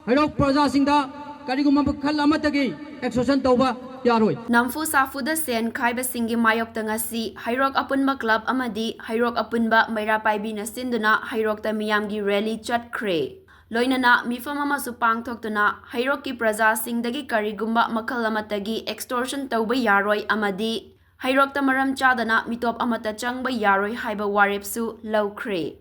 Heirokta Praja Kariguma Makhal Amatagi Extortion Touba Yaroi. Namfu Safuda Sen Kaiba Singi Mayokta ngasi Heirokta Apunba Club Amadi Heirokta Apunba Mairapaibi na Sinduna Heirokta Meeyamgi Rally Chatkre. Loinana mifam amasu pangthoktuna Heirokta Praja Singdagi Karigumba Makhal Amatagi Extortion Touba Yaroi Amadi Heirokta Maram Chadana Mitop Amata Changba Yaroi Haiba Warepsu Lowkre.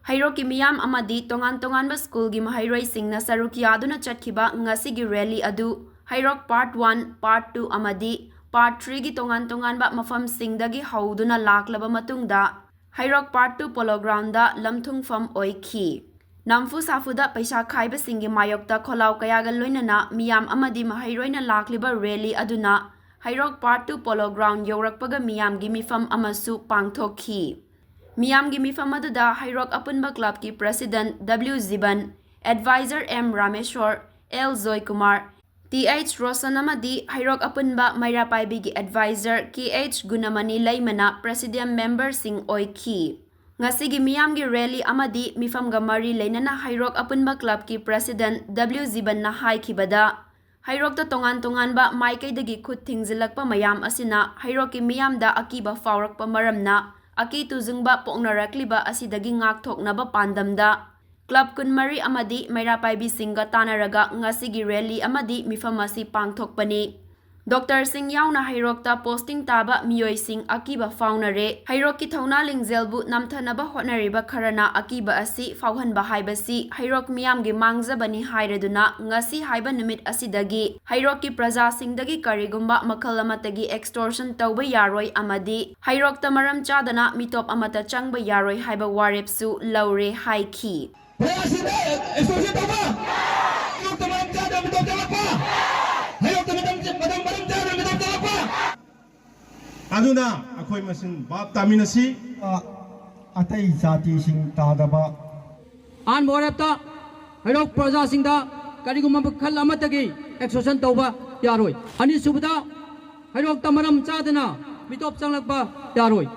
Heirokta Meeyam Amadi Tongan School gi Mahairoi Singna Sarukiyaduna Chatkiba Ngasigi Rally Adu Heirokta Part 1, Part 2 Amadi Part 3 gi Tongan ba Mafam Singdagi Hauduna Laklaba Matungda Heirokta Part 2 Polo Ground da Lamthungfam Oiki. Namfu Safuda Paisa Kaiba Singi Mayokta Kholau Kayaga Loinana Meeyam Amadi Mahairoina Lakliba Rally Aduna Heirokta Part 2 Polo Ground Yorakpaga Meeyam gi Mifam Amasu Pangthokhi. Meeyam gi Mifam aduda Heirokta Apunba Club ki President W. Ziban, Advisor M. Rameshwar, L. Zoy Kumar, T.H. Rosan Amadi Heirokta Apunba Mairapaibi gi Advisor K.H. Gunamani Laimana Presidium Member Sing Oiki. Ngasigi Meeyam gi Rally Amadi Mifam Gamari Lainana Heirokta Apunba Club ki President W. Ziban na haikibada Heirokta tongan ba Maikaidagi Khut Thingzilakpa Mayam asina Heirokta Meeyam da akiba faurakpa maramna Aki tuzungba poknarakliba asidagi ngakthoknaba pandamda Club Kunmari Amadi Mairapaibi Singa Tanaraga Ngasigi Rally Amadi Mifamasi Pangthokpani Dr. Singh yauna Heirokta posting taba Miyoi Singh akiba faunare Heirokta Thauna Lingzelbu namthanaba hotnariba kharana akiba asi fauhanba haibasi Heirokta Meeyam gi mangjabani haireduna ngasi haiba numit asidagi Heirokta Praja Singdagi karigumba Makhal Amatagi Extortion Touba Yaroi Amadi Heirokta Maram Chadana Mitop Amata Changba Yaroi haiba warepsu laure haiki. Extortion Touba! Heirokta Maram Chadana Mitop Changba! Heirokta Aduna ako'y masin bab taminasi atay jati sing tadaba An Warepta Heirokta Praja Kariguma Makhal Amatagi Extortion Touba Yaroi. Ani Subda Heirokta Maram Chadana Mitop Changlakpa Yaroi.